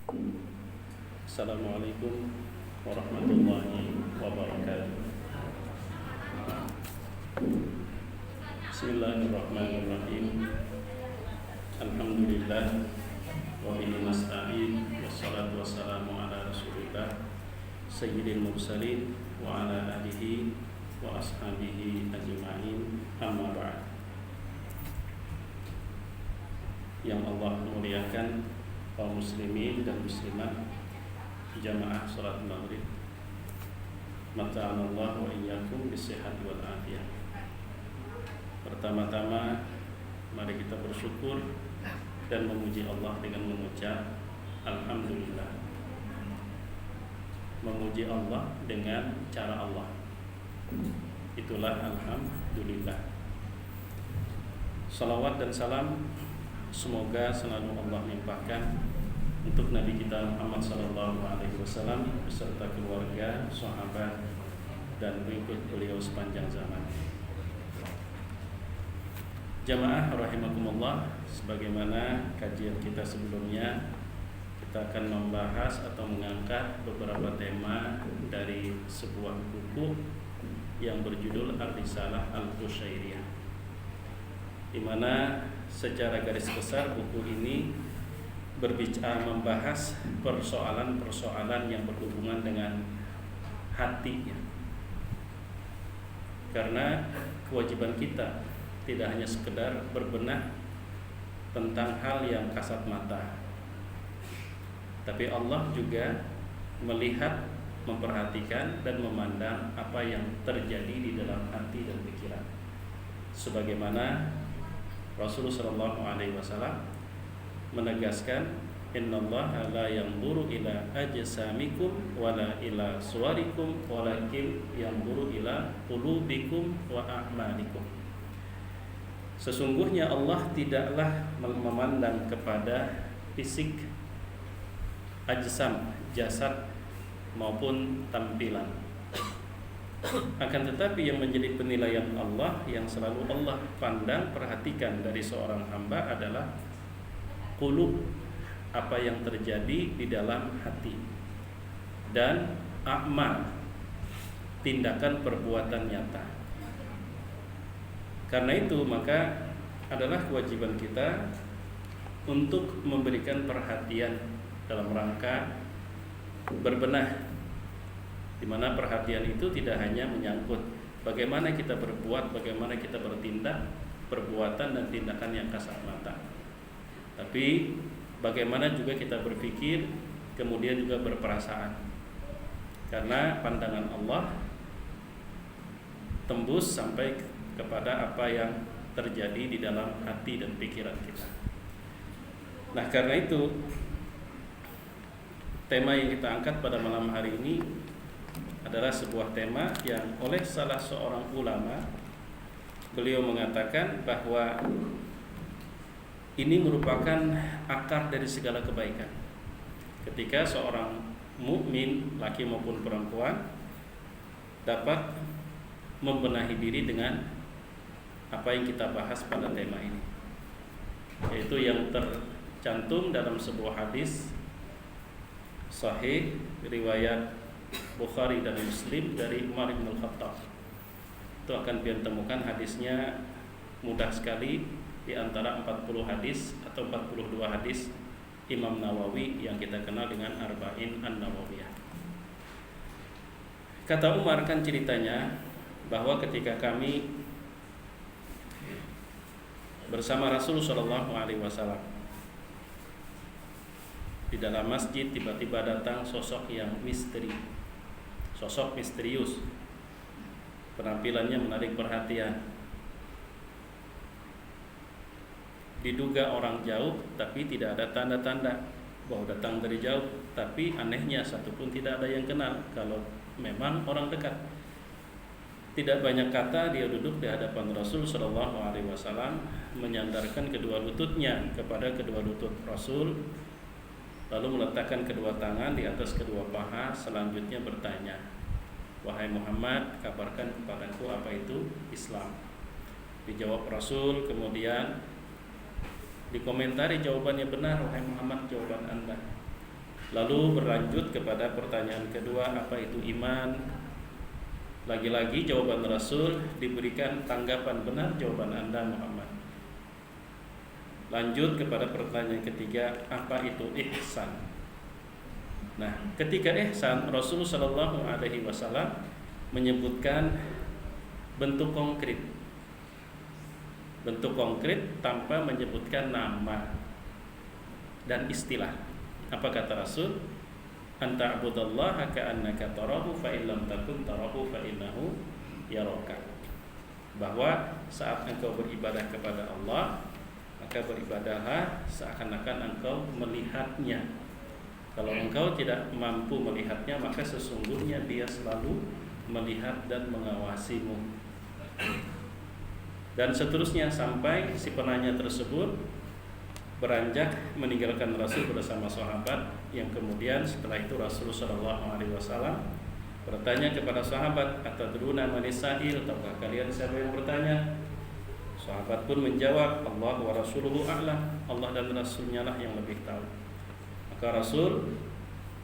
Assalamualaikum warahmatullahi wabarakatuh. Bismillahirrahmanirrahim. Alhamdulillah wa bihi nasta'in wassalatu wassalamu ala Rasulillah sayyidil mursalin wa ala alihi wa ashabihi ajma'in. Amma ba'd. Yang Allah muliakan kaum muslimin dan muslimat jamaah salat maghrib, mata'anallahu wa iyyakum bisihhati wal afiyah. Pertama-tama mari kita bersyukur dan memuji Allah dengan mengucap alhamdulillah. Memuji Allah dengan cara Allah, itulah alhamdulillah. Salawat dan salam semoga selalu Allah limpahkan untuk Nabi kita Muhammad SAW beserta keluarga, sahabat, dan pengikut beliau sepanjang zaman. Jamaah rahimakumullah, sebagaimana kajian kita sebelumnya, kita akan membahas atau mengangkat beberapa tema dari sebuah buku yang berjudul Ar-Risalah Al-Qushairiyah, di mana secara garis besar buku ini berbicara membahas persoalan-persoalan yang berhubungan dengan hati. Karena kewajiban kita tidak hanya sekedar berbenah tentang hal yang kasat mata, tapi Allah juga melihat, memperhatikan dan memandang apa yang terjadi di dalam hati dan pikiran. Sebagaimana Rasulullah SAW menegaskan, innallaha la yanzuru ila ajsamikum wala ila suwarikum walakin yanzuru ila qulubikum wa a'malikum. Sesungguhnya Allah tidaklah memandang kepada fisik, ajsam, jasad maupun tampilan. Akan tetapi yang menjadi penilaian Allah, yang selalu Allah pandang, perhatikan dari seorang hamba adalah qulub, apa yang terjadi di dalam hati, dan a'mal, tindakan perbuatan nyata. Karena itu maka adalah kewajiban kita untuk memberikan perhatian dalam rangka berbenah, di mana perhatian itu tidak hanya menyangkut bagaimana kita berbuat, bagaimana kita bertindak, perbuatan dan tindakan yang kasat mata, tapi bagaimana juga kita berpikir, kemudian juga berperasaan. Karena pandangan Allah tembus sampai kepada apa yang terjadi di dalam hati dan pikiran kita. Nah, karena itu tema yang kita angkat pada malam hari ini adalah sebuah tema yang oleh salah seorang ulama, beliau mengatakan bahwa ini merupakan akar dari segala kebaikan. Ketika seorang mukmin, laki maupun perempuan, dapat membenahi diri dengan apa yang kita bahas pada tema ini, yaitu yang tercantum dalam sebuah hadis sahih riwayat Bukhari dan Muslim dari Umar bin Khattab. Itu akan kita temukan hadisnya mudah sekali, di antara 40 hadis atau 42 hadis Imam Nawawi yang kita kenal dengan Arba'in An-Nawawiyah. Kata Umar, kan ceritanya bahwa ketika kami bersama Rasulullah SAW di dalam masjid, tiba-tiba datang sosok yang sosok misterius, penampilannya menarik perhatian. Diduga orang jauh, tapi tidak ada tanda-tanda bahwa datang dari jauh. Tapi anehnya satupun tidak ada yang kenal kalau memang orang dekat. Tidak banyak kata, dia duduk di hadapan Rasul SAW, menyandarkan kedua lututnya kepada kedua lutut Rasul, lalu meletakkan kedua tangan di atas kedua paha. Selanjutnya bertanya, wahai Muhammad, kabarkan kepadaku apa itu Islam. Dijawab Rasul, kemudian dikomentari jawabannya benar, wahai Muhammad, jawaban Anda. Lalu berlanjut kepada pertanyaan kedua, apa itu iman? Lagi-lagi jawaban Rasul diberikan tanggapan benar jawaban Anda Muhammad. Lanjut kepada pertanyaan ketiga, apa itu ihsan? Nah, ketika ihsan, Rasul Shallallahu Alaihi Wasallam menyebutkan bentuk konkret tanpa menyebutkan nama dan istilah. Apa kata Rasul? Anta abudallaha ka'annaka tarahu fa in lam takun tarahu fa innahu yaraka. Bahwa saat engkau beribadah kepada Allah, maka beribadahlah seakan-akan engkau melihatnya. Kalau engkau tidak mampu melihatnya, maka sesungguhnya Dia selalu melihat dan mengawasimu. Dan seterusnya sampai si penanya tersebut beranjak meninggalkan Rasul bersama sahabat, yang kemudian setelah itu Rasulullah SAW bertanya kepada sahabat, atadruna manis sa'il, tahukah kalian siapa yang bertanya? Sahabat pun menjawab, Allah wa rasuluhu a'lam, Allah dan Rasulnya lah yang lebih tahu. Maka Rasul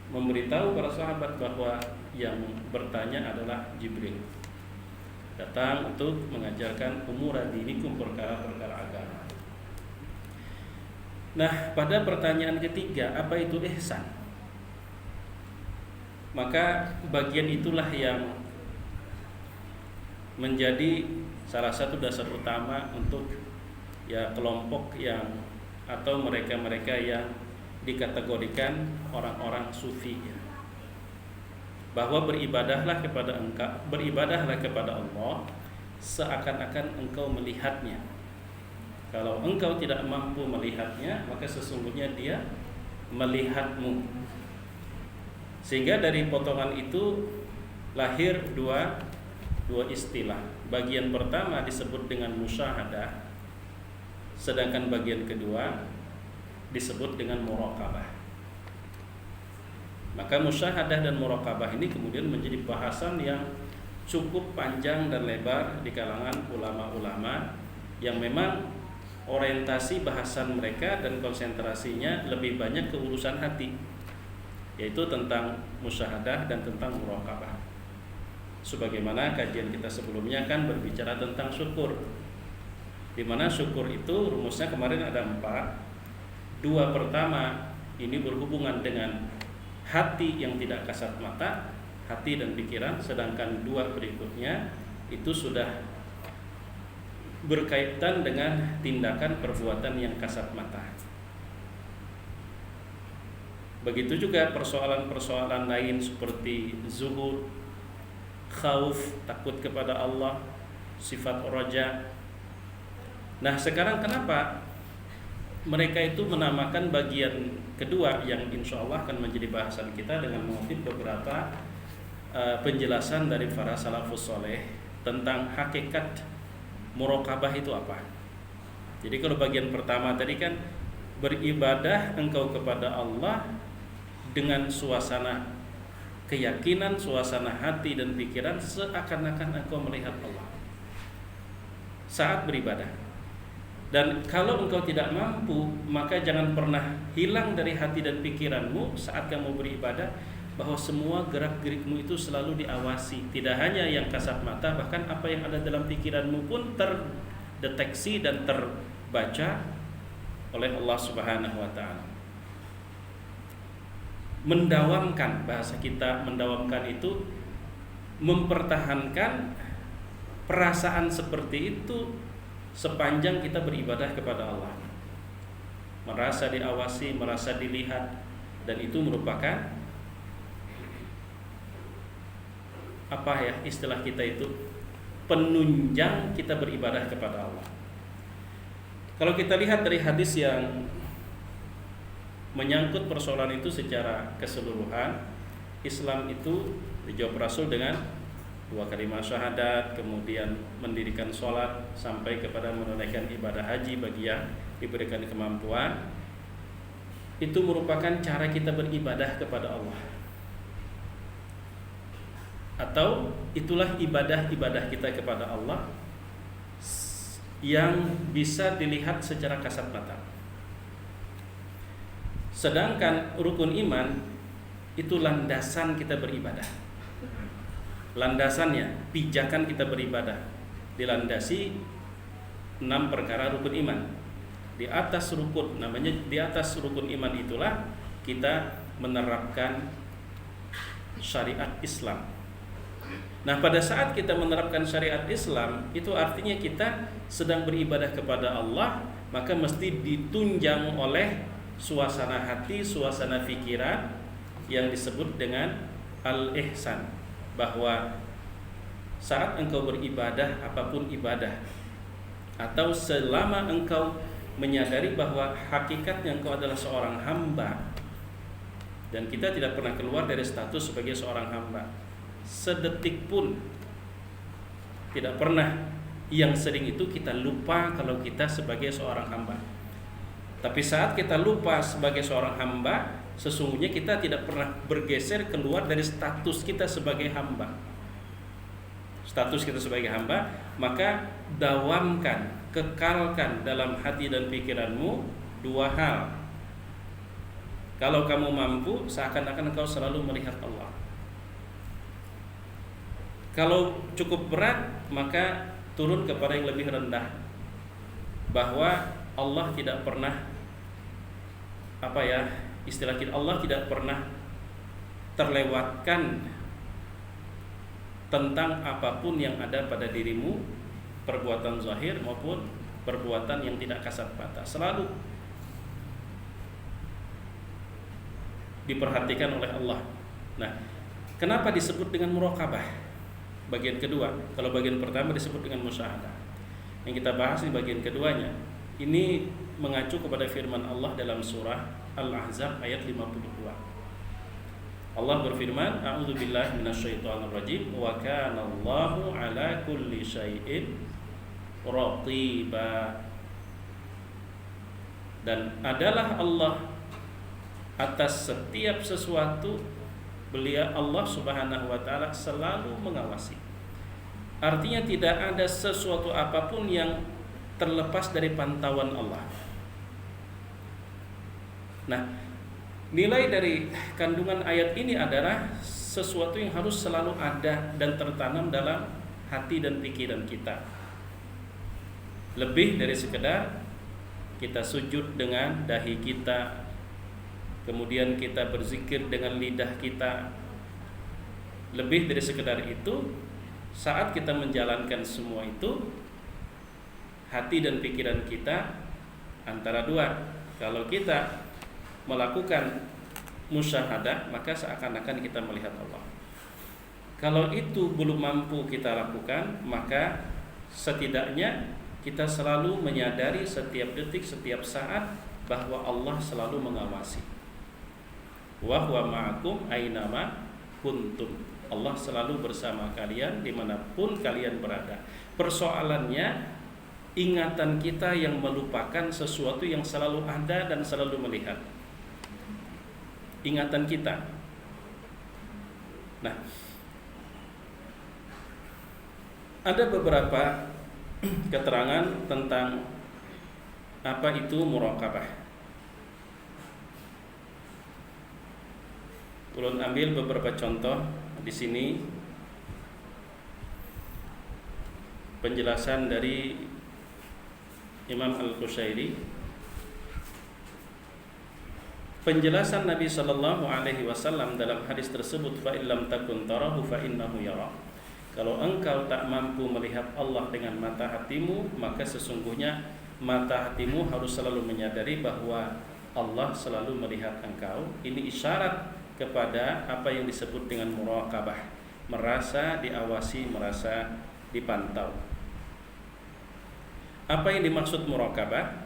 memberitahu para sahabat bahwa yang bertanya adalah Jibril, datang untuk mengajarkan umur dinikum, perkara-perkara agama. Nah, pada pertanyaan ketiga, apa itu ihsan? Maka bagian itulah yang menjadi salah satu dasar utama untuk kelompok yang atau mereka-mereka yang dikategorikan orang-orang sufi, bahwa beribadahlah kepada Allah seakan-akan engkau melihatnya. Kalau engkau tidak mampu melihatnya, maka sesungguhnya Dia melihatmu. Sehingga dari potongan itu lahir dua istilah. Bagian pertama disebut dengan musyahadah, sedangkan bagian kedua disebut dengan muraqabah. Maka musyahadah dan muraqabah ini kemudian menjadi bahasan yang cukup panjang dan lebar di kalangan ulama-ulama yang memang orientasi bahasan mereka dan konsentrasinya lebih banyak ke urusan hati, yaitu tentang musyahadah dan tentang muraqabah. Sebagaimana kajian kita sebelumnya kan berbicara tentang syukur, di mana syukur itu rumusnya kemarin ada 4. 2 pertama ini berhubungan dengan hati yang tidak kasat mata, hati dan pikiran, sedangkan 2 berikutnya itu sudah berkaitan dengan tindakan perbuatan yang kasat mata. Begitu juga persoalan-persoalan lain seperti zuhud, khauf, takut kepada Allah, sifat raja. Nah, sekarang kenapa mereka itu menamakan bagian kedua yang insya Allah akan menjadi bahasan kita dengan mengutip beberapa penjelasan dari para salafus soleh tentang hakikat muraqabah itu apa. Jadi kalau bagian pertama tadi kan beribadah engkau kepada Allah dengan suasana keyakinan, suasana hati dan pikiran seakan-akan engkau melihat Allah saat beribadah. Dan kalau engkau tidak mampu, maka jangan pernah hilang dari hati dan pikiranmu saat kamu beribadah bahwa semua gerak-gerikmu itu selalu diawasi. Tidak hanya yang kasat mata, bahkan apa yang ada dalam pikiranmu pun terdeteksi dan terbaca oleh Allah Subhanahu wa taala. Mendawamkan, bahasa kita mendawamkan itu mempertahankan perasaan seperti itu sepanjang kita beribadah kepada Allah, merasa diawasi, merasa dilihat, dan itu merupakan istilah kita itu penunjang kita beribadah kepada Allah. Kalau kita lihat dari hadis yang menyangkut persoalan itu secara keseluruhan, Islam itu dijawab Rasul dengan 2 kalimat syahadat, kemudian mendirikan sholat sampai kepada menunaikan ibadah haji bagi yang diberikan kemampuan. Itu merupakan cara kita beribadah kepada Allah, atau itulah ibadah-ibadah kita kepada Allah yang bisa dilihat secara kasat mata. Sedangkan rukun iman itu landasan kita beribadah. Landasannya, pijakan kita beribadah dilandasi 6 perkara rukun iman. Di atas rukun iman itulah kita menerapkan syariat Islam. Nah, pada saat kita menerapkan syariat Islam, itu artinya kita sedang beribadah kepada Allah, maka mesti ditunjang oleh suasana hati, suasana pikiran yang disebut dengan al-ihsan, bahwa saat engkau beribadah, apapun ibadah, atau selama engkau menyadari bahwa hakikatnya engkau adalah seorang hamba, dan kita tidak pernah keluar dari status sebagai seorang hamba, sedetik pun tidak pernah. Yang sering itu kita lupa kalau kita sebagai seorang hamba. Tapi saat kita lupa sebagai seorang hamba, sesungguhnya kita tidak pernah bergeser keluar dari status kita sebagai hamba. Status kita sebagai hamba, maka dawamkan, kekalkan dalam hati dan pikiranmu 2 hal. Kalau kamu mampu, seakan-akan engkau selalu melihat Allah. Kalau cukup berat, maka turun kepada yang lebih rendah, bahwa Allah tidak pernah istilah kita, Allah tidak pernah terlewatkan tentang apapun yang ada pada dirimu, perbuatan zahir maupun perbuatan yang tidak kasat mata, selalu diperhatikan oleh Allah. Nah, kenapa disebut dengan muraqabah? Bagian kedua. Kalau bagian pertama disebut dengan musyahadah. Yang kita bahas di bagian keduanya, ini mengacu kepada firman Allah dalam surah Al-Ahzab ayat 52. Allah berfirman, a'udzubillahi minasyaitonirrajim, wa kana Allahu ala kulli syai'in raqiba. Dan adalah Allah atas setiap sesuatu, Allah Subhanahu wa ta'ala selalu mengawasi. Artinya tidak ada sesuatu apapun yang terlepas dari pantauan Allah. Nah, nilai dari kandungan ayat ini adalah sesuatu yang harus selalu ada dan tertanam dalam hati dan pikiran kita. Lebih dari sekedar kita sujud dengan dahi kita, kemudian kita berzikir dengan lidah kita. Lebih dari sekedar itu, saat kita menjalankan semua itu, hati dan pikiran kita antara 2. Kalau kita melakukan musyahadah, maka seakan-akan kita melihat Allah. Kalau itu belum mampu kita lakukan, maka setidaknya kita selalu menyadari setiap detik, setiap saat bahwa Allah selalu mengawasi. Wa huwa ma'akum ainama kuntum. Allah selalu bersama kalian dimanapun kalian berada. Persoalannya, ingatan kita yang melupakan sesuatu yang selalu ada dan selalu melihat. Ingatan kita. Nah, ada beberapa keterangan tentang apa itu muraqabah. Ulun ambil beberapa contoh di sini, penjelasan dari Imam Al-Qushairi. Penjelasan Nabi sallallahu alaihi wasallam dalam hadis tersebut, fa illam takun tarahu fa innahu yara. Kalau engkau tak mampu melihat Allah dengan mata hatimu, maka sesungguhnya mata hatimu harus selalu menyadari bahwa Allah selalu melihat engkau. Ini isyarat kepada apa yang disebut dengan muraqabah, merasa diawasi, merasa dipantau. Apa yang dimaksud muraqabah?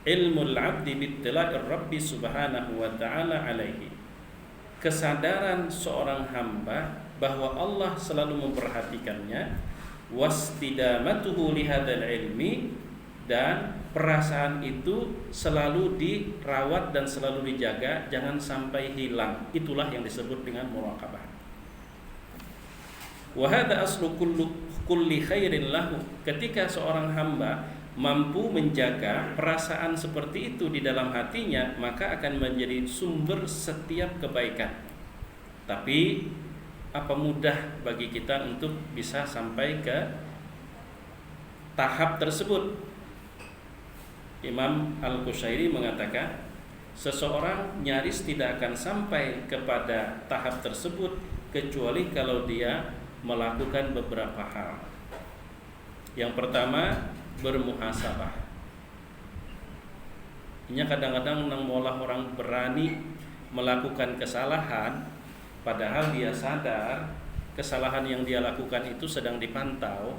Ilmul 'abdi bittila'ir Rabbi subhanahu wa ta'ala alaihi. Kesadaran seorang hamba bahwa Allah selalu memperhatikannya, wastidamatuhu lihadzal ilmi, dan perasaan itu selalu dirawat dan selalu dijaga, jangan sampai hilang. Itulah yang disebut dengan muraqabah. Wa hadza aslu kulli khairin lahu. Ketika seorang hamba mampu menjaga perasaan seperti itu di dalam hatinya, maka akan menjadi sumber setiap kebaikan. Tapi apa mudah bagi kita untuk bisa sampai ke tahap tersebut? Imam Al-Qushairi mengatakan, seseorang nyaris tidak akan sampai kepada tahap tersebut kecuali kalau dia melakukan beberapa hal. Yang pertama, bermuhasabah. Ini kadang-kadang malah orang berani melakukan kesalahan, padahal dia sadar kesalahan yang dia lakukan itu sedang dipantau.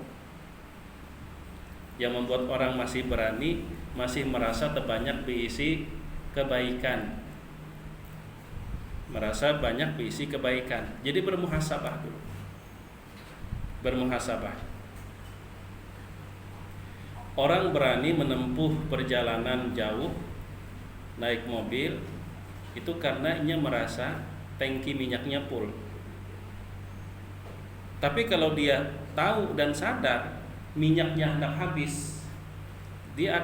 Yang membuat orang masih berani, masih merasa terbanyak berisi kebaikan, merasa banyak berisi kebaikan. Jadi bermuhasabah dulu. Bermuhasabah. Orang berani menempuh perjalanan jauh naik mobil itu karena ia merasa tangki minyaknya full. Tapi kalau dia tahu dan sadar minyaknya hendak habis, dia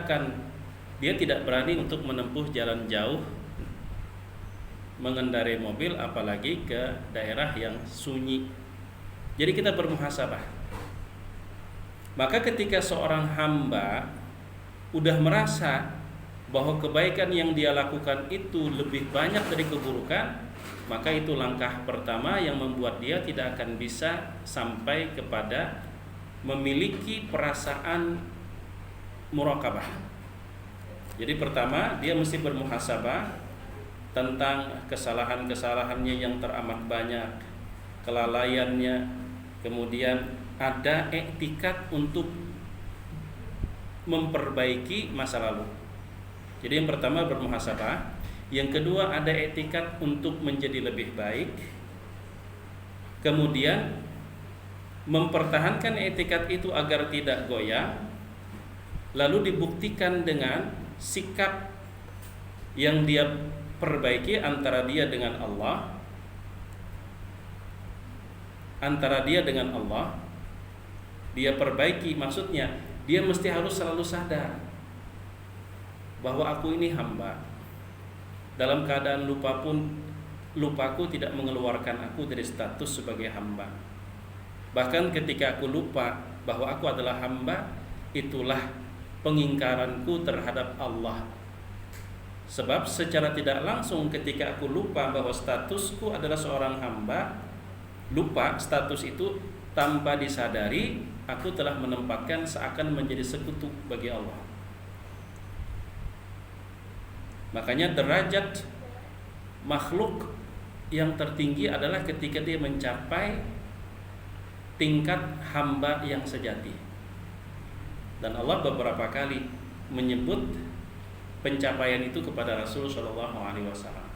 tidak berani untuk menempuh jalan jauh mengendarai mobil, apalagi ke daerah yang sunyi. Jadi kita bermuhasabah. Maka ketika seorang hamba udah merasa bahwa kebaikan yang dia lakukan itu lebih banyak dari keburukan, maka itu langkah pertama yang membuat dia tidak akan bisa sampai kepada memiliki perasaan muraqabah. Jadi pertama dia mesti bermuhasabah tentang kesalahan-kesalahannya yang teramat banyak, kelalaiannya, kemudian ada iktikad untuk memperbaiki masa lalu. Jadi yang pertama bermuhasabah, yang kedua ada iktikad untuk menjadi lebih baik, kemudian mempertahankan iktikad itu agar tidak goyah, lalu dibuktikan dengan sikap yang dia perbaiki antara dia dengan Allah, dia perbaiki, maksudnya dia mesti harus selalu sadar bahwa aku ini hamba. Dalam keadaan lupa pun, lupaku tidak mengeluarkan aku dari status sebagai hamba. Bahkan ketika aku lupa bahwa aku adalah hamba, itulah pengingkaranku terhadap Allah. Sebab secara tidak langsung ketika aku lupa bahwa statusku adalah seorang hamba, lupa status itu, tanpa disadari aku telah menempatkan seakan menjadi sekutu bagi Allah. Makanya derajat makhluk yang tertinggi adalah ketika dia mencapai tingkat hamba yang sejati. Dan Allah beberapa kali menyebut pencapaian itu kepada Rasul sallallahu alaihi wasallam.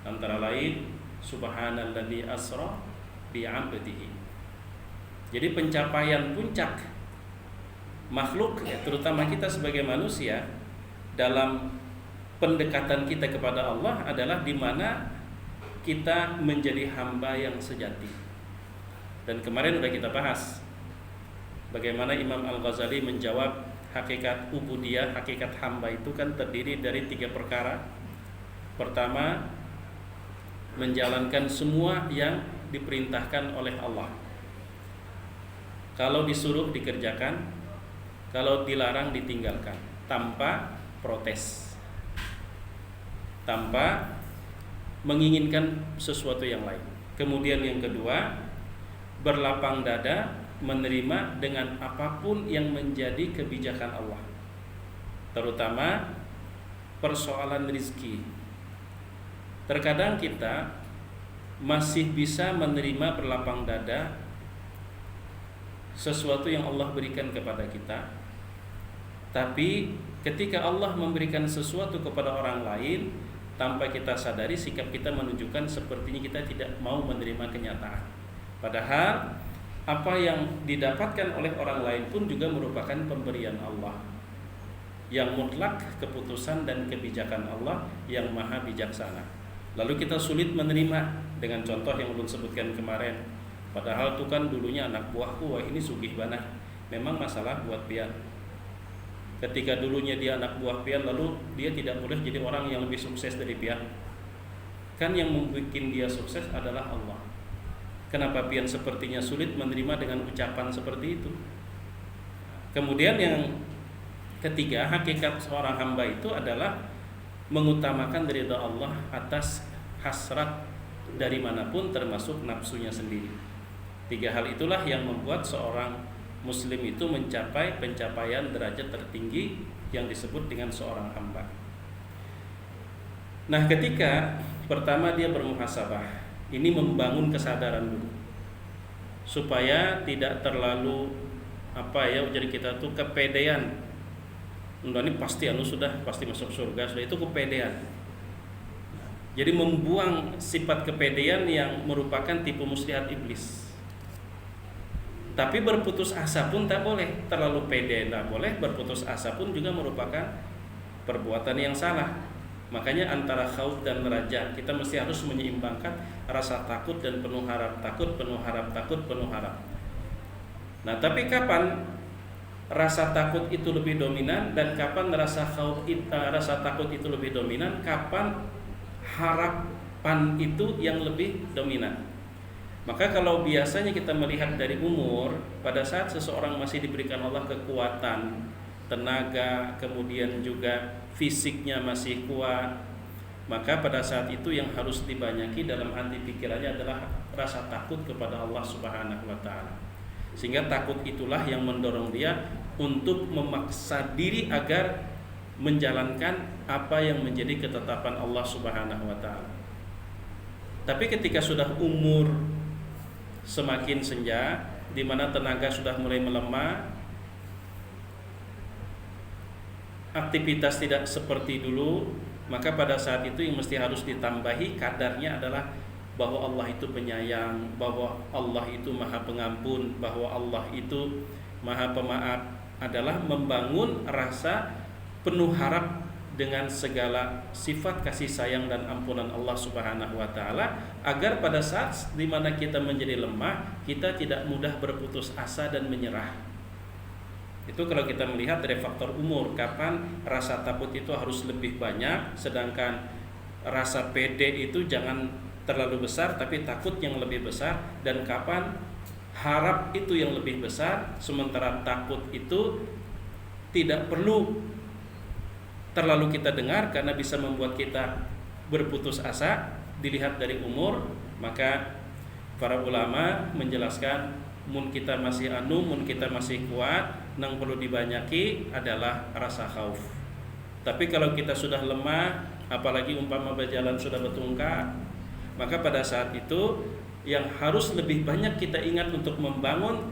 Antara lain, subhanalladzi asra bi 'abdihi. Jadi pencapaian puncak makhluk, ya, terutama kita sebagai manusia, dalam pendekatan kita kepada Allah adalah di mana kita menjadi hamba yang sejati. Dan kemarin sudah kita bahas bagaimana Imam Al-Ghazali menjawab hakikat ubudiyah, hakikat hamba itu kan terdiri dari 3 perkara. Pertama, menjalankan semua yang diperintahkan oleh Allah. Kalau disuruh dikerjakan, kalau dilarang ditinggalkan, tanpa protes, tanpa menginginkan sesuatu yang lain. Kemudian yang kedua, berlapang dada menerima dengan apapun yang menjadi kebijakan Allah, terutama persoalan rizki. Terkadang kita masih bisa menerima berlapang dada sesuatu yang Allah berikan kepada kita, tapi ketika Allah memberikan sesuatu kepada orang lain, tanpa kita sadari sikap kita menunjukkan sepertinya kita tidak mau menerima kenyataan. Padahal apa yang didapatkan oleh orang lain pun juga merupakan pemberian Allah yang mutlak, keputusan dan kebijakan Allah yang maha bijaksana. Lalu kita sulit menerima dengan contoh yang ulun sebutkan kemarin. Padahal itu kan dulunya anak buahku, wah ini sugih banget. Memang masalah buat pian. Ketika dulunya dia anak buah pian, lalu dia tidak boleh jadi orang yang lebih sukses dari pian. Kan yang membuat dia sukses adalah Allah. Kenapa pian sepertinya sulit menerima dengan ucapan seperti itu? Kemudian yang ketiga, hakikat seorang hamba itu adalah mengutamakan ridha Allah atas hasrat dari manapun, termasuk nafsunya sendiri. 3 hal itulah yang membuat seorang muslim itu mencapai pencapaian derajat tertinggi yang disebut dengan seorang hamba. Nah, ketika pertama dia bermuhasabah, ini membangun kesadaran dulu supaya tidak terlalu jadi kita tuh kepedean. Ini pasti sudah pasti masuk surga, sudah, itu kepedean. Jadi membuang sifat kepedean yang merupakan tipu muslihat iblis. Tapi berputus asa pun tak boleh, terlalu pede tak boleh, berputus asa pun juga merupakan perbuatan yang salah. Makanya antara khauf dan raja, kita mesti harus menyeimbangkan rasa takut dan penuh harap, takut, penuh harap, takut, penuh harap. Nah, tapi kapan rasa takut itu lebih dominan dan kapan rasa takut itu lebih dominan, kapan harapan itu yang lebih dominan? Maka kalau biasanya kita melihat dari umur, pada saat seseorang masih diberikan Allah kekuatan, tenaga, kemudian juga fisiknya masih kuat, maka pada saat itu yang harus dibanyaki dalam hati pikirannya adalah rasa takut kepada Allah Subhanahu wa taala. Sehingga takut itulah yang mendorong dia untuk memaksa diri agar menjalankan apa yang menjadi ketetapan Allah Subhanahu wa taala. Tapi ketika sudah umur semakin senja, di mana tenaga sudah mulai melemah, aktivitas tidak seperti dulu, maka pada saat itu yang mesti harus ditambahi kadarnya adalah bahwa Allah itu penyayang, bahwa Allah itu maha pengampun, bahwa Allah itu maha pemaaf, adalah membangun rasa penuh harap dengan segala sifat kasih sayang dan ampunan Allah Subhanahu wa taala, agar pada saat di mana kita menjadi lemah, kita tidak mudah berputus asa dan menyerah. Itu kalau kita melihat dari faktor umur, kapan rasa takut itu harus lebih banyak, sedangkan rasa pede itu jangan terlalu besar tapi takut yang lebih besar, dan kapan harap itu yang lebih besar sementara takut itu tidak perlu terlalu kita dengar karena bisa membuat kita berputus asa. Dilihat dari umur, maka para ulama menjelaskan mun kita masih mun kita masih kuat, yang perlu dibanyaki adalah rasa khauf. Tapi kalau kita sudah lemah, apalagi umpama berjalan sudah bertungkak, maka pada saat itu yang harus lebih banyak kita ingat untuk membangun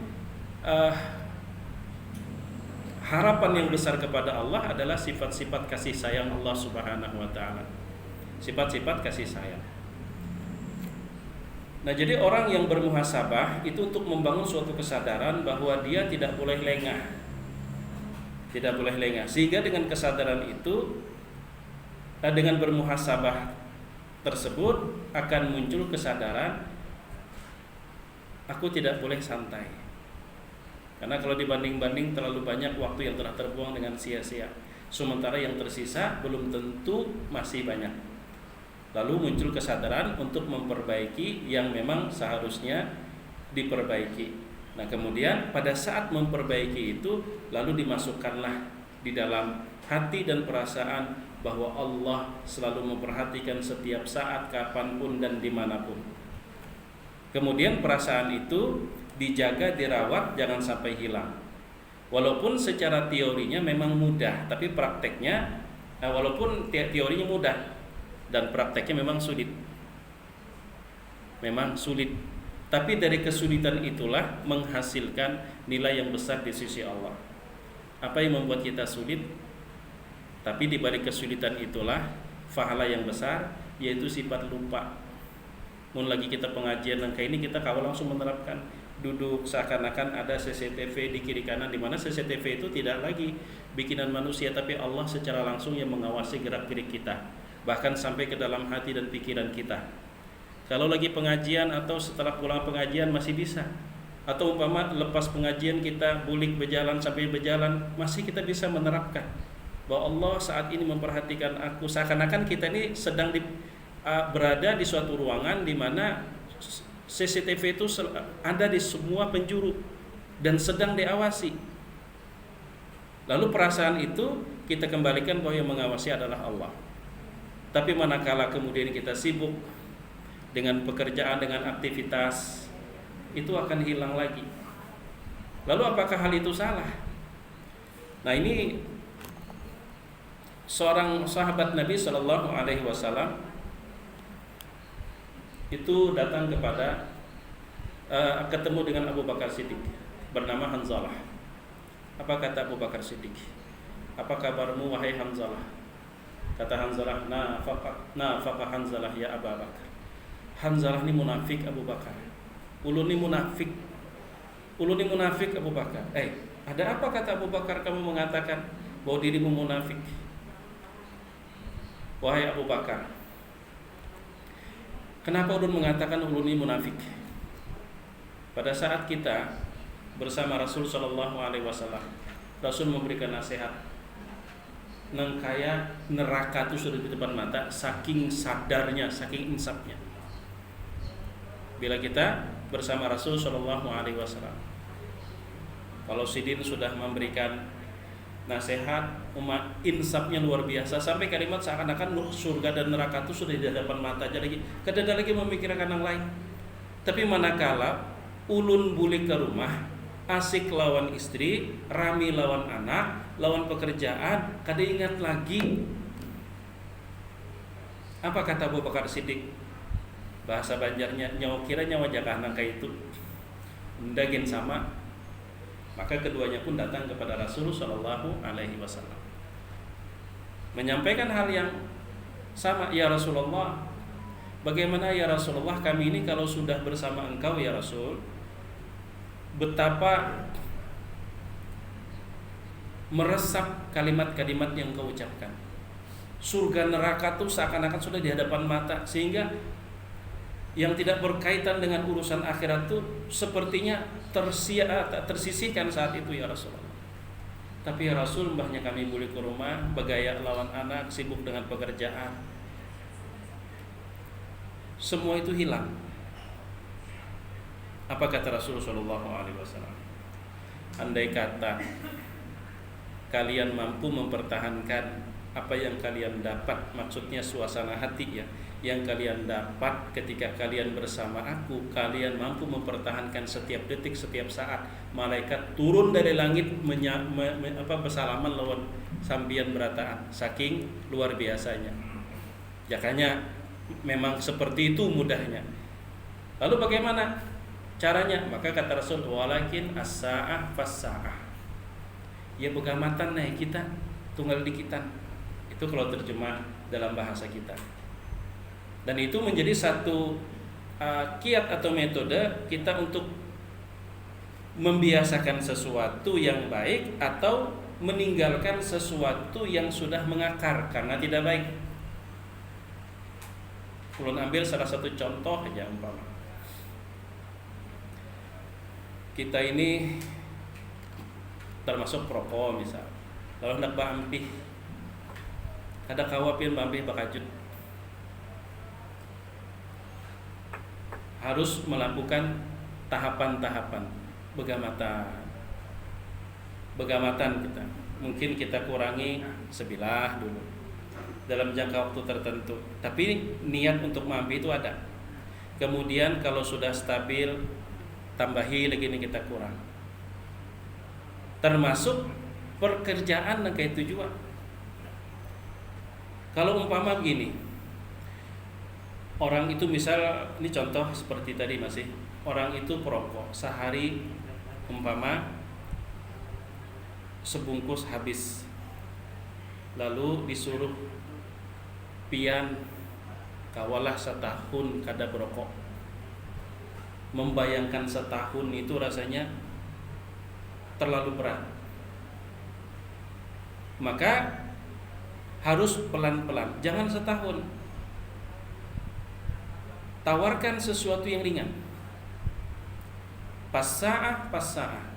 harapan yang besar kepada Allah adalah sifat-sifat kasih sayang Allah Subhanahu wa taala. Sifat-sifat kasih sayang. Nah, jadi orang yang bermuhasabah itu untuk membangun suatu kesadaran bahwa dia tidak boleh lengah. Tidak boleh lengah. Sehingga dengan kesadaran itu, dengan bermuhasabah tersebut akan muncul kesadaran aku tidak boleh santai. Karena kalau dibanding-banding terlalu banyak waktu yang telah terbuang dengan sia-sia, sementara yang tersisa belum tentu masih banyak. Lalu muncul kesadaran untuk memperbaiki yang memang seharusnya diperbaiki. Nah, kemudian pada saat memperbaiki itu, lalu dimasukkanlah di dalam hati dan perasaan bahwa Allah selalu memperhatikan setiap saat, kapanpun dan dimanapun. Kemudian perasaan itu dijaga, dirawat, jangan sampai hilang. Walaupun secara teorinya memang mudah, tapi prakteknya, walaupun teorinya mudah dan prakteknya memang sulit. Memang sulit. Tapi dari kesulitan itulah menghasilkan nilai yang besar di sisi Allah. Apa yang membuat kita sulit? Tapi di balik kesulitan itulah pahala yang besar, yaitu sifat lupa. Mun lagi kita pengajian yang kayak ini, kita kalau langsung menerapkan duduk seakan-akan ada CCTV di kiri kanan, di mana CCTV itu tidak lagi bikinan manusia, tapi Allah secara langsung yang mengawasi gerak-gerik kita, bahkan sampai ke dalam hati dan pikiran kita. Kalau lagi pengajian atau setelah pulang pengajian masih bisa Atau umpama lepas pengajian kita bulik berjalan sambil berjalan, masih kita bisa menerapkan bahwa Allah saat ini memperhatikan aku, seakan-akan kita ini sedang berada di suatu ruangan di mana CCTV itu ada di semua penjuru dan sedang diawasi. Lalu perasaan itu kita kembalikan bahwa yang mengawasi adalah Allah. Tapi manakala kemudian kita sibuk dengan pekerjaan, dengan aktivitas, itu akan hilang lagi. Lalu apakah hal itu salah? Nah, ini seorang sahabat Nabi Shallallahu Alaihi Wasallam itu datang kepada ketemu dengan Abu Bakar Siddiq bernama Hanzalah. Apa kata Abu Bakar Siddiq? Apa kabarmu wahai Hanzalah? Kata Hanzalah, nafaqa Hanzalah ya Abu Bakar. Hanzalah ini munafik Abu Bakar. Ulun ini munafik. Ulun ini munafik Abu Bakar. Ada apa kata Abu Bakar kamu mengatakan bahwa dirimu munafik? Wahai Abu Bakar, kenapa ulun mengatakan ulun ini munafik? Pada saat kita bersama Rasul Shallallahu Alaihi Wasallam, Rasul memberikan nasihat, nengkaya neraka itu sudah di depan mata, saking sadarnya, saking insafnya. Bila kita bersama Rasul Shallallahu Alaihi Wasallam, kalau Sidin sudah memberikan nasihat, umat insafnya luar biasa, sampai kalimat seakan-akan surga dan neraka itu sudah di hadapan mata aja lagi, kadang lagi memikirkan yang lain. Tapi manakala ulun bulik ke rumah, asik lawan istri, rami lawan anak, lawan pekerjaan, kada ingat lagi. Apa kata Abu Bakar Siddiq? Bahasa Banjarnya, nyawa kira nyawa jaga nangka itu ndagin sama. Maka keduanya pun datang kepada Rasul Shallallahu Alaihi Wasallam, menyampaikan hal yang sama. Ya Rasulullah, bagaimana ya Rasulullah, kami ini kalau sudah bersama engkau ya Rasul, betapa meresap kalimat-kalimat yang kau ucapkan. Surga neraka tuh seakan-akan sudah di hadapan mata, sehingga yang tidak berkaitan dengan urusan akhirat tuh sepertinya tersisihkan saat itu ya Rasulullah. Tapi ya Rasul, mbahnya kami boleh ke rumah, begaya lawan anak, sibuk dengan pekerjaan, semua itu hilang. Apa kata Rasulullah Shallallahu Alaihi Wasallam? Andai kata kalian mampu mempertahankan apa yang kalian dapat, maksudnya suasana hati ya, yang kalian dapat ketika kalian bersama aku, kalian mampu mempertahankan setiap detik, setiap saat, malaikat turun dari langit bersalaman lawan sambian berataan, saking luar biasanya. Jakanya memang seperti itu mudahnya. Lalu bagaimana caranya? Maka kata Rasul, walakin as-sa'ah fas-sa'ah. Ya begamatan nih kita, tunggal dikitan. Itu kalau terjemah dalam bahasa kita. Dan itu menjadi satu kiat atau metode kita untuk membiasakan sesuatu yang baik atau meninggalkan sesuatu yang sudah mengakar karena tidak baik. Ulun ambil salah satu contoh aja, umpama kita ini termasuk perokok misal, lalu hendak bampih, ada kawapin bampih bakajut, harus melakukan tahapan-tahapan begamatan kita. Mungkin kita kurangi sebilah dulu dalam jangka waktu tertentu, tapi niat untuk mampi itu ada. Kemudian kalau sudah stabil, tambahi lagi nih kita kurang. Termasuk pekerjaan dan kayak itu juga. Kalau umpama begini, orang itu misal, ini contoh seperti tadi masih, orang itu perokok, sehari umpama sebungkus habis, lalu disuruh pian kawalah setahun kada berokok. Membayangkan setahun itu rasanya terlalu berat, maka harus pelan-pelan, jangan setahun. Tawarkan sesuatu yang ringan. pas saah.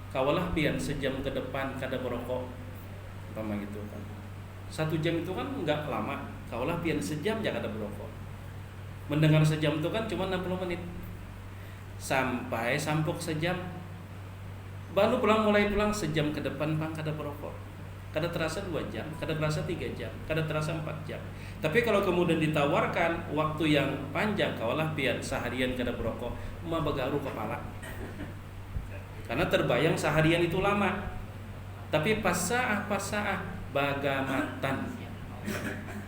Kawalah pian sejam ke depan kada merokok, umpama gitu kan. 1 jam itu kan enggak lama. Kawalah pian sejam jangan kada merokok. Mendengar sejam itu kan cuma 60 menit. Sampai sampuk sejam. Baru mulai pulang sejam ke depan pang kada merokok. Kada terasa 2 jam, kada terasa 3 jam, kada terasa 4 jam. Tapi kalau kemudian ditawarkan waktu yang panjang, kawalah pian seharian kada merokok, mah bagaru kepala. Karena terbayang seharian itu lama. Tapi pas saah bagamatan.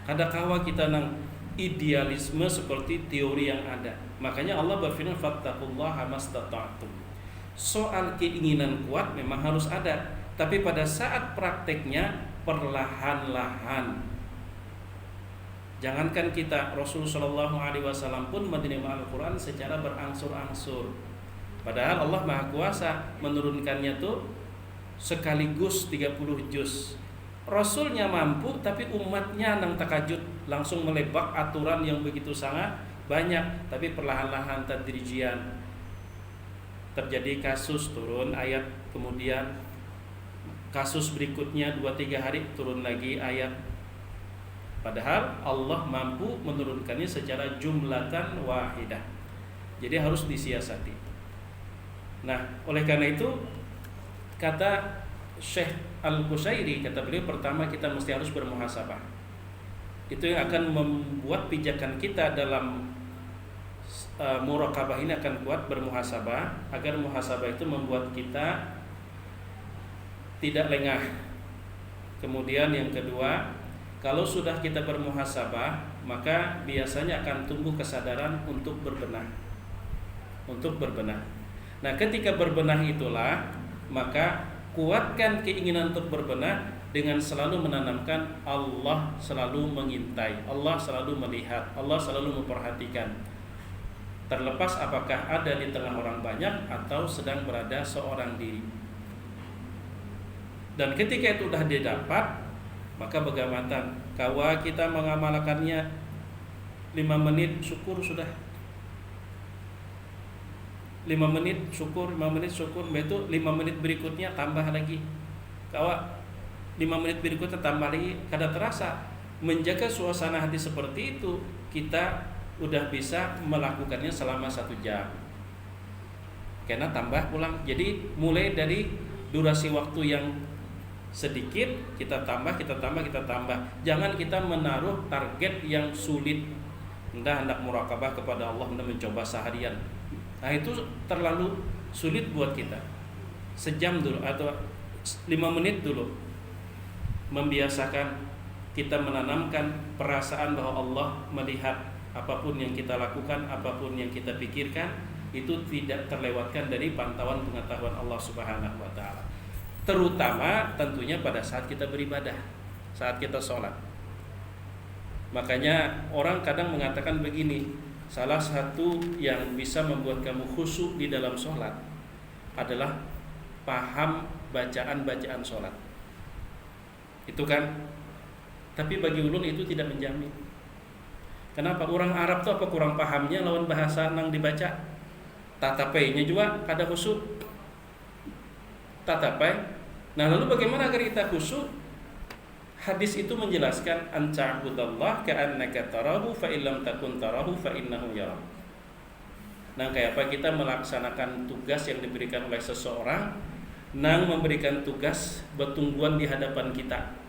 Kada kawa kita nang idealisme seperti teori yang ada. Makanya Allah berfirman fattaqullaha mastata'tum. Soal keinginan kuat memang harus ada, tapi pada saat prakteknya perlahan-lahan. Jangankan kita, Rasulullah SAW pun menerima Al-Quran secara berangsur-angsur. Padahal Allah Maha Kuasa menurunkannya tuh sekaligus 30 juz. Rasulnya mampu, tapi umatnya nang takajud langsung melebak aturan yang begitu sangat banyak. Tapi perlahan-lahan tadrijian terjadi kasus turun ayat, kemudian kasus berikutnya 2-3 hari turun lagi ayat. Padahal Allah mampu menurunkannya secara jumlatan wahidah. Jadi harus disiasati. Nah, oleh karena itu kata Syekh Al-Qusairi, kata beliau, pertama kita mesti harus bermuhasabah. Itu yang akan membuat pijakan kita dalam muraqabah ini akan kuat, bermuhasabah, agar muhasabah itu membuat kita tidak lengah. Kemudian yang kedua, kalau sudah kita bermuhasabah, maka biasanya akan tumbuh kesadaran untuk berbenah. Nah, ketika berbenah itulah, maka kuatkan keinginan untuk berbenah dengan selalu menanamkan Allah selalu mengintai, Allah selalu melihat, Allah selalu memperhatikan. Terlepas apakah ada di tengah orang banyak atau sedang berada seorang diri. Dan ketika itu sudah didapat, maka bagaimana kawa kita mengamalkannya 5 menit syukur sudah. 5 menit syukur, itu 5 menit berikutnya tambah lagi. Kawa 5 menit berikutnya tambah lagi, kada terasa. Menjaga suasana hati seperti itu, kita udah bisa melakukannya selama 1 jam. Karena tambah pulang. Jadi mulai dari durasi waktu yang sedikit kita tambah. Jangan kita menaruh target yang sulit. Hendak muraqabah kepada Allah, hendak mencoba seharian. Nah, itu terlalu sulit buat kita. Sejam dulu atau 5 menit dulu. Membiasakan kita menanamkan perasaan bahwa Allah melihat apapun yang kita lakukan, apapun yang kita pikirkan, itu tidak terlewatkan dari pantauan pengetahuan Allah Subhanahu wa taala. Terutama tentunya pada saat kita beribadah, saat kita sholat. Makanya orang kadang mengatakan begini, salah satu yang bisa membuat kamu khusyuk di dalam sholat adalah paham bacaan-bacaan sholat. Itu kan. Tapi bagi ulun itu tidak menjamin. Kenapa? Orang Arab tuh apa kurang pahamnya lawan bahasa nang dibaca. Tatapai-nya juga kada khusyuk. Tatapai. Nah, lalu bagaimana agar kita khusyuk? Hadis itu menjelaskan anta'budallah ka'annaka tarahu fa illam takun tarahu fa innahu yarak. Nah, kayak apa kita melaksanakan tugas yang diberikan oleh seseorang, nang memberikan tugas betungguan di hadapan kita.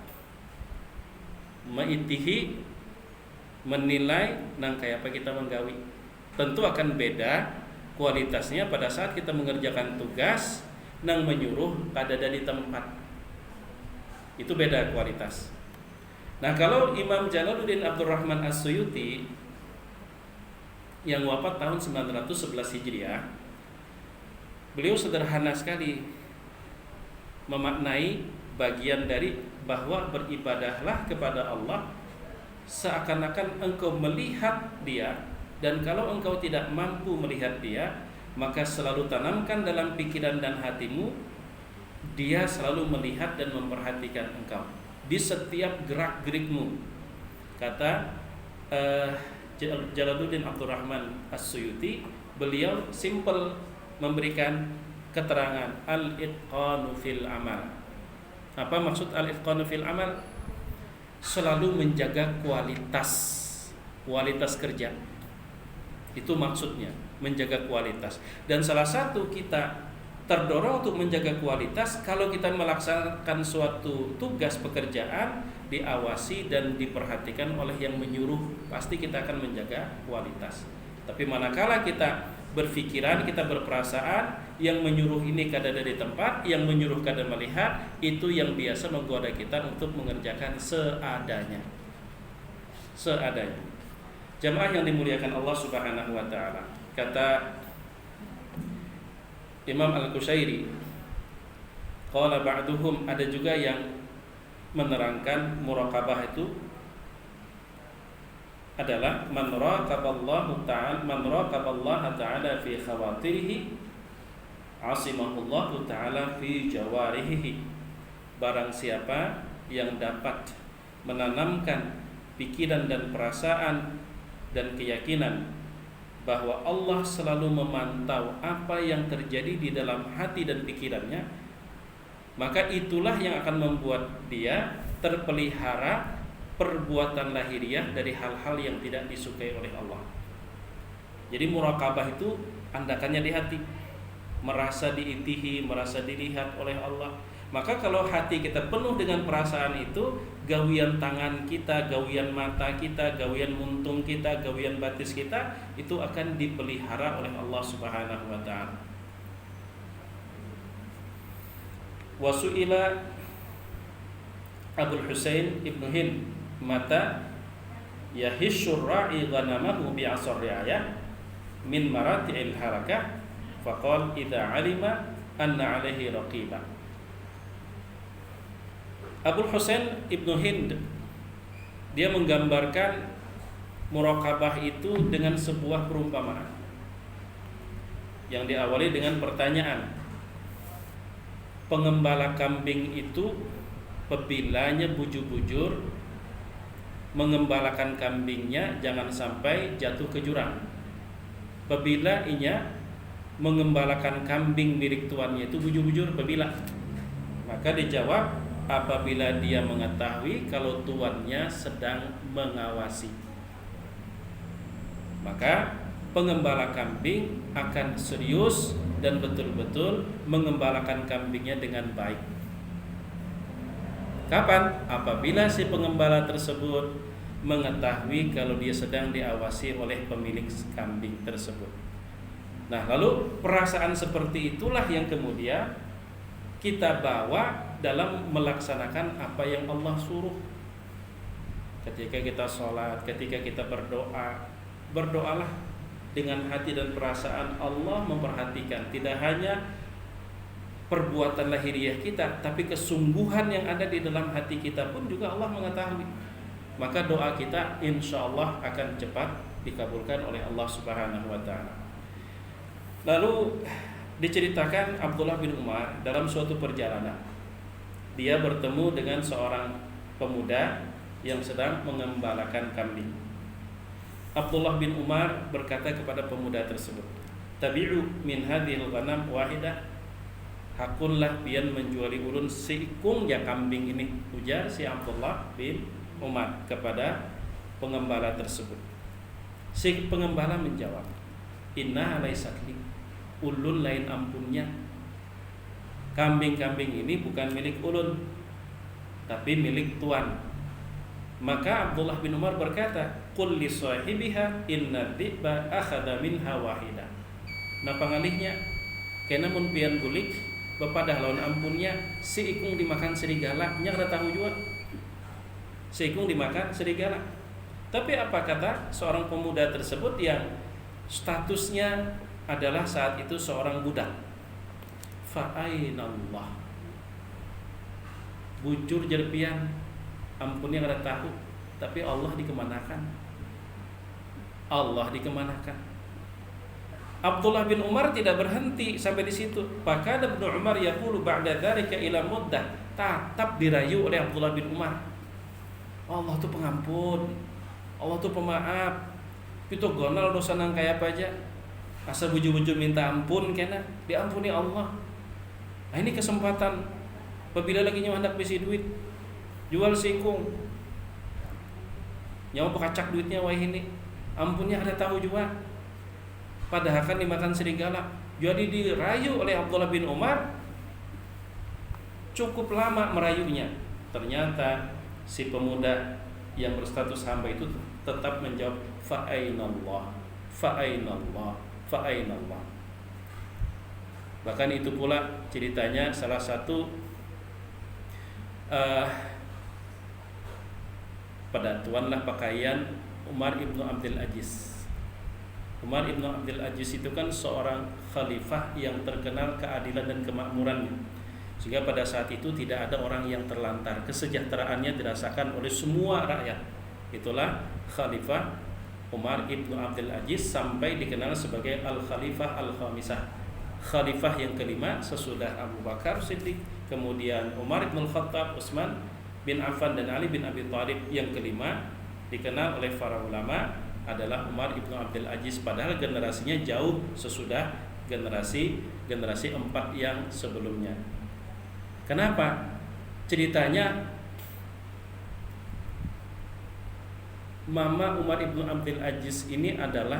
Ma'itihi, menilai nang kayak apa kita menggawi. Tentu akan beda kualitasnya pada saat kita mengerjakan tugas nang menyuruh kada ada di tempat. Itu beda kualitas. Nah, kalau Imam Jalaluddin Abdurrahman As-Suyuti yang wafat tahun 911 Hijriah, beliau sederhana sekali memaknai bagian dari bahwa beribadahlah kepada Allah seakan-akan engkau melihat Dia, dan kalau engkau tidak mampu melihat Dia, maka selalu tanamkan dalam pikiran dan hatimu Dia selalu melihat dan memperhatikan engkau di setiap gerak-gerikmu. Kata Jalaluddin Abdurrahman As-Suyuti, beliau simple memberikan keterangan al-itqanu fil amal. Apa maksud al-itqanu fil amal? Selalu menjaga kualitas kerja. Itu maksudnya, menjaga kualitas. Dan salah satu kita terdorong untuk menjaga kualitas kalau kita melaksanakan suatu tugas pekerjaan, diawasi dan diperhatikan oleh yang menyuruh, pasti kita akan menjaga kualitas. Tapi manakala kita berpikiran, kita berperasaan, yang menyuruh ini kada ada di tempat, yang menyuruh kada melihat, itu yang biasa menggoda kita untuk mengerjakan seadanya. Jamaah yang dimuliakan Allah Subhanahu wa taala. Kata Imam Al-Qushairi, qala ba'duhum, ada juga yang menerangkan muraqabah itu adalah man raqaballahu ta'ala fi khawatirihi asimahullahu ta'ala fi jawarihi. Barang siapa yang dapat menanamkan pikiran dan perasaan dan keyakinan bahwa Allah selalu memantau apa yang terjadi di dalam hati dan pikirannya, maka itulah yang akan membuat dia terpelihara perbuatan lahiriah dari hal-hal yang tidak disukai oleh Allah. Jadi muraqabah itu andakannya di hati, merasa diitihi, merasa dilihat oleh Allah. Maka kalau hati kita penuh dengan perasaan itu, gawian tangan kita, gawian mata kita, gawian muntung kita, gawian batis kita, itu akan dipelihara oleh Allah Subhanahu wa ta'ala. Wasu'ila Abul Husain Ibnu Hind mata yahishur ra'i ghanamahu bi'asar ri'ayah min marati'il harakah faqal idza 'alima anna 'alaihi raqibah. Abul Husain Ibnu Hind dia menggambarkan muraqabah itu dengan sebuah perumpamaan yang diawali dengan pertanyaan. Pengembala kambing itu apabila bujur-bujur mengembalakan kambingnya jangan sampai jatuh ke jurang. Apabila inya mengembalakan kambing milik tuannya itu bujur-bujur, apabila, maka dijawab apabila dia mengetahui kalau tuannya sedang mengawasi, maka pengembala kambing akan serius dan betul-betul mengembalakan kambingnya dengan baik. Kapan? Apabila si pengembala tersebut mengetahui kalau dia sedang diawasi oleh pemilik kambing tersebut. Nah, lalu perasaan seperti itulah yang kemudian kita bawa dalam melaksanakan apa yang Allah suruh. Ketika kita sholat, ketika kita berdoa, berdoalah dengan hati dan perasaan. Allah memperhatikan tidak hanya perbuatan lahiriah kita, tapi kesungguhan yang ada di dalam hati kita pun juga Allah mengetahui. Maka doa kita insya Allah akan cepat dikabulkan oleh Allah Subhanahu wa ta'ala. Lalu diceritakan Abdullah bin Umar dalam suatu perjalanan, dia bertemu dengan seorang pemuda yang sedang mengembalakan kambing. Abdullah bin Umar berkata kepada pemuda tersebut, tabi'u min hadhil ghanam wahidah, hakunlah pian menjuali ulun seikung ya kambing ini, ujar si Abdullah bin Umar kepada pengembala tersebut. Si pengembala menjawab, inna laysat li, ulun lain ampunnya. Kambing-kambing ini bukan milik ulun, tapi milik tuan. Maka Abdullah bin Umar berkata, qul li sahibiha inna dhi'ba akhadha minha wahida. Nah pangalihnya, kena mun pian bulik bepadah lawan ampunnya, si ikung dimakan serigala, nya kada tahu juga. Si ikung dimakan serigala. Tapi apa kata seorang pemuda tersebut yang statusnya adalah saat itu seorang budak? Fa'ainallah, bujur jerpian, ampunnya kada tahu, tapi Allah dikemanakan? Allah dikemanakan? Abdullah bin Umar tidak berhenti sampai di situ. Maka Ibnu Umar yaqulu ba'da dzalika ila muddah, tetap dirayu oleh Abdullah bin Umar. Allah tuh pengampun, Allah tuh pemaaf. Itu gonal dosa nang kayak apa aja. Asal buju-buju minta ampun kena diampuni Allah. Nah ini kesempatan. Apabila lagi nyawa hendak bisi duit, jual singkung. Nyawa pekacak duitnya wah ini. Ampunnya ada tahu juga. Padahal kan dimakan serigala. Jadi dirayu oleh Abdullah bin Umar. Cukup lama merayunya. Ternyata si pemuda yang berstatus hamba itu tetap menjawab fa'ainallah, fa'ainallah, fa'ainallah. Bahkan itu pula ceritanya salah satu pedatuanlah pakaian Umar ibnu Abdul Aziz. Umar ibnu Abdul Aziz itu kan seorang khalifah yang terkenal keadilan dan kemakmurannya, sehingga pada saat itu tidak ada orang yang terlantar, kesejahteraannya dirasakan oleh semua rakyat. Itulah Khalifah Umar ibnu Abdul Aziz, sampai dikenal sebagai Al-Khalifah Al-Khamisah, Khalifah yang kelima sesudah Abu Bakar Siddiq, kemudian Umar ibn Khattab, Utsman bin Affan dan Ali bin Abi Thalib. Yang kelima dikenal oleh para ulama adalah Umar ibnu Abdul Aziz, padahal generasinya jauh sesudah generasi 4 yang sebelumnya. Kenapa? Ceritanya Mama Umar ibnu Abdul Aziz ini adalah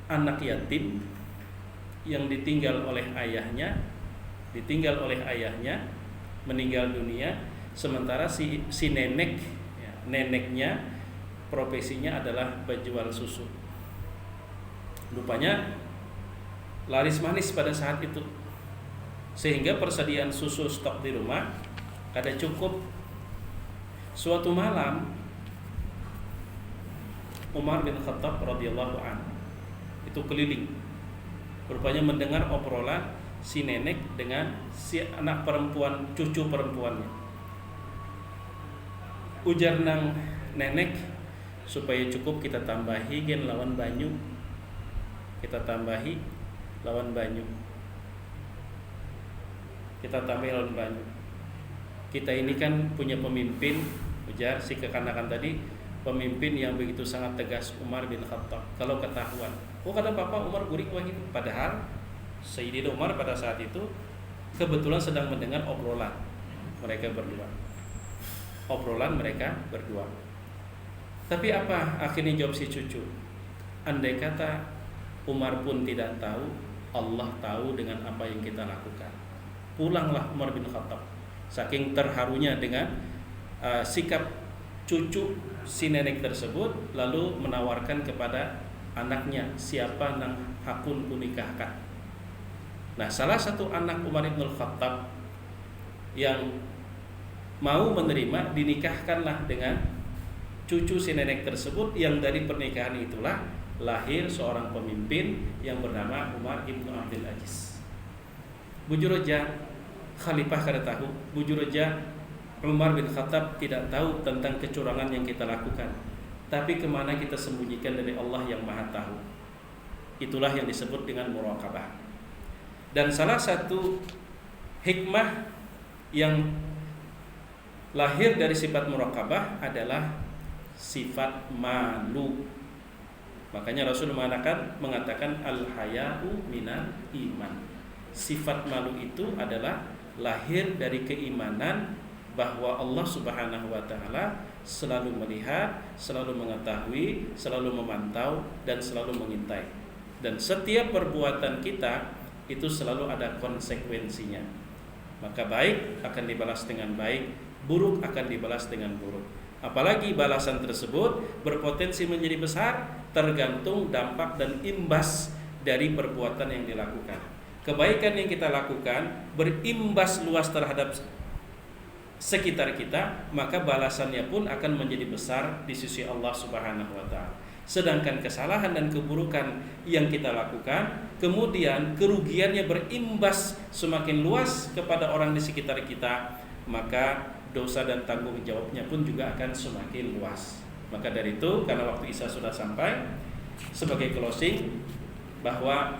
anak yatim yang ditinggal oleh ayahnya, meninggal dunia, sementara si neneknya profesinya adalah penjual susu. Rupanya laris manis pada saat itu, sehingga persediaan susu stok di rumah kada cukup. Suatu malam Umar bin Khattab radhiyallahu anhu itu keliling, rupanya mendengar obrolan si nenek dengan si anak perempuan, cucu perempuannya. Ujar nang nenek, supaya cukup kita tambahi gen lawan banyu, kita tambahi lawan banyu. Kita ini kan punya pemimpin, ujar si kekanakan tadi, pemimpin yang begitu sangat tegas, Umar bin Khattab. Kalau ketahuan, kata papa Umar guring wahid. Padahal Sayyidina Umar pada saat itu kebetulan sedang mendengar obrolan mereka berdua. Tapi apa akhirnya jawab si cucu? Andai kata Umar pun tidak tahu, Allah tahu dengan apa yang kita lakukan. Pulanglah Umar bin Khattab, saking terharunya dengan sikap cucu si nenek tersebut, lalu menawarkan kepada anaknya, siapa nang hakun kunikahkan. Nah, salah satu anak Umar bin Khattab yang mau menerima, dinikahkanlah dengan cucu si nenek tersebut, yang dari pernikahan itulah lahir seorang pemimpin yang bernama Umar bin Abdul Aziz. Bujur aja khalifah kada tahu, bujur aja Umar bin Khattab tidak tahu tentang kecurangan yang kita lakukan, tapi kemana kita sembunyikan dari Allah yang Maha Tahu. Itulah yang disebut dengan muraqabah. Dan salah satu hikmah yang lahir dari sifat muraqabah adalah sifat malu. Makanya Rasul mengatakan al-haya'u minal iman. Sifat malu itu adalah lahir dari keimanan bahwa Allah Subhanahu wa taala selalu melihat, selalu mengetahui, selalu memantau dan selalu mengintai. Dan setiap perbuatan kita itu selalu ada konsekuensinya. Maka baik akan dibalas dengan baik, buruk akan dibalas dengan buruk. Apalagi balasan tersebut berpotensi menjadi besar tergantung dampak dan imbas dari perbuatan yang dilakukan. Kebaikan yang kita lakukan berimbas luas terhadap sekitar kita, maka balasannya pun akan menjadi besar di sisi Allah Subhanahu wa taala. Sedangkan kesalahan dan keburukan yang kita lakukan, kemudian kerugiannya berimbas semakin luas kepada orang di sekitar kita, maka dosa dan tanggung jawabnya pun juga akan semakin luas. Maka dari itu, karena waktu Isya sudah sampai, sebagai closing, bahwa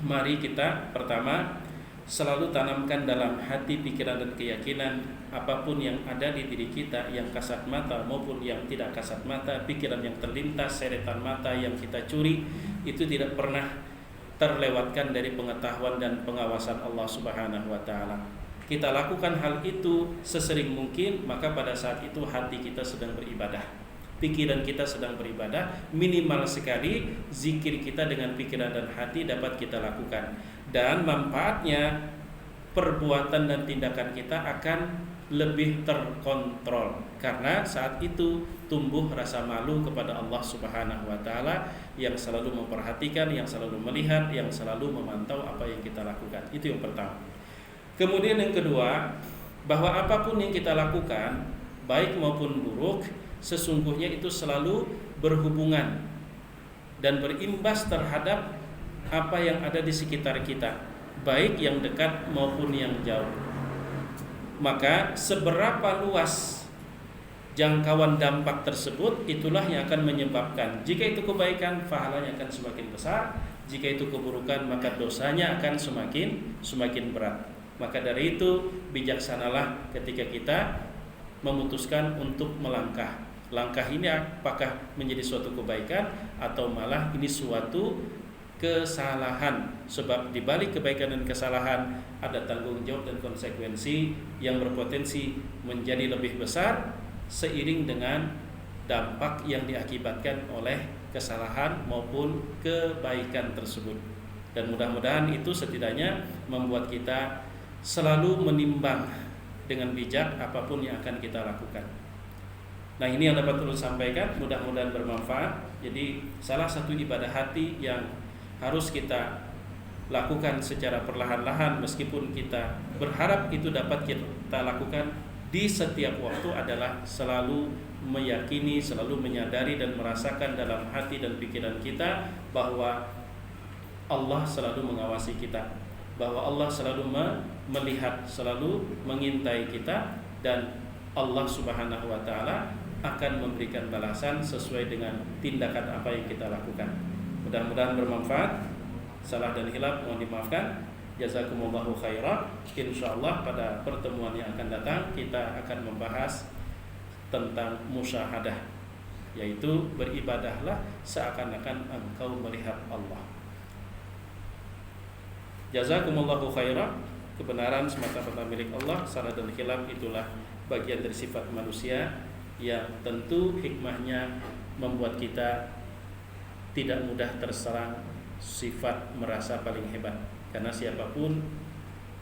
mari kita pertama selalu tanamkan dalam hati, pikiran dan keyakinan apapun yang ada di diri kita, yang kasat mata maupun yang tidak kasat mata, pikiran yang terlintas, seretan mata yang kita curi, itu tidak pernah terlewatkan dari pengetahuan dan pengawasan Allah Subhanahu wa taala. Kita lakukan hal itu sesering mungkin, maka pada saat itu hati kita sedang beribadah, pikiran kita sedang beribadah. Minimal sekali zikir kita dengan pikiran dan hati dapat kita lakukan, dan manfaatnya perbuatan dan tindakan kita akan lebih terkontrol, karena saat itu tumbuh rasa malu kepada Allah Subhanahu wa taala yang selalu memperhatikan, yang selalu melihat, yang selalu memantau apa yang kita lakukan. Itu yang pertama. Kemudian yang kedua, bahwa apapun yang kita lakukan, baik maupun buruk, sesungguhnya itu selalu berhubungan dan berimbas terhadap apa yang ada di sekitar kita, baik yang dekat maupun yang jauh. Maka seberapa luas jangkauan dampak tersebut, itulah yang akan menyebabkan, jika itu kebaikan, pahalanya akan semakin besar, jika itu keburukan, maka dosanya akan semakin berat. Maka dari itu bijaksanalah ketika kita memutuskan untuk melangkah. Langkah ini apakah menjadi suatu kebaikan atau malah ini suatu kesalahan. Sebab di balik kebaikan dan kesalahan ada tanggung jawab dan konsekuensi yang berpotensi menjadi lebih besar seiring dengan dampak yang diakibatkan oleh kesalahan maupun kebaikan tersebut. Dan mudah-mudahan itu setidaknya membuat kita selalu menimbang dengan bijak apapun yang akan kita lakukan. Nah, ini yang dapat terus sampaikan, mudah-mudahan bermanfaat. Jadi salah satu ibadah hati yang harus kita lakukan secara perlahan-lahan, meskipun kita berharap itu dapat kita lakukan di setiap waktu, adalah selalu meyakini, selalu menyadari dan merasakan dalam hati dan pikiran kita bahwa Allah selalu mengawasi kita, bahwa Allah selalu melihat, selalu mengintai kita, dan Allah Subhanahu wa taala akan memberikan balasan sesuai dengan tindakan apa yang kita lakukan. Mudah-mudahan bermanfaat. Salah dan hilaf mohon dimaafkan. Jazakumullahu khairan. Insyaallah pada pertemuan yang akan datang kita akan membahas tentang musyahadah, yaitu beribadahlah seakan-akan engkau melihat Allah. Jazakumullahu khairan. Kebenaran semata-mata milik Allah, salah dan khilaf itulah bagian dari sifat manusia yang tentu hikmahnya membuat kita tidak mudah terserang sifat merasa paling hebat, karena siapapun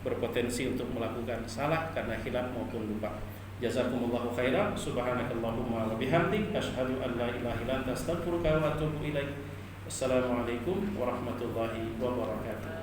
berpotensi untuk melakukan salah karena khilaf maupun lupa. Jazakumullahu khairan. Subhanakallahumma wa bihamdik asyhadu an la ilaha illa anta astaghfiruka wa atubu ilaik. Assalamualaikum warahmatullahi wabarakatuh.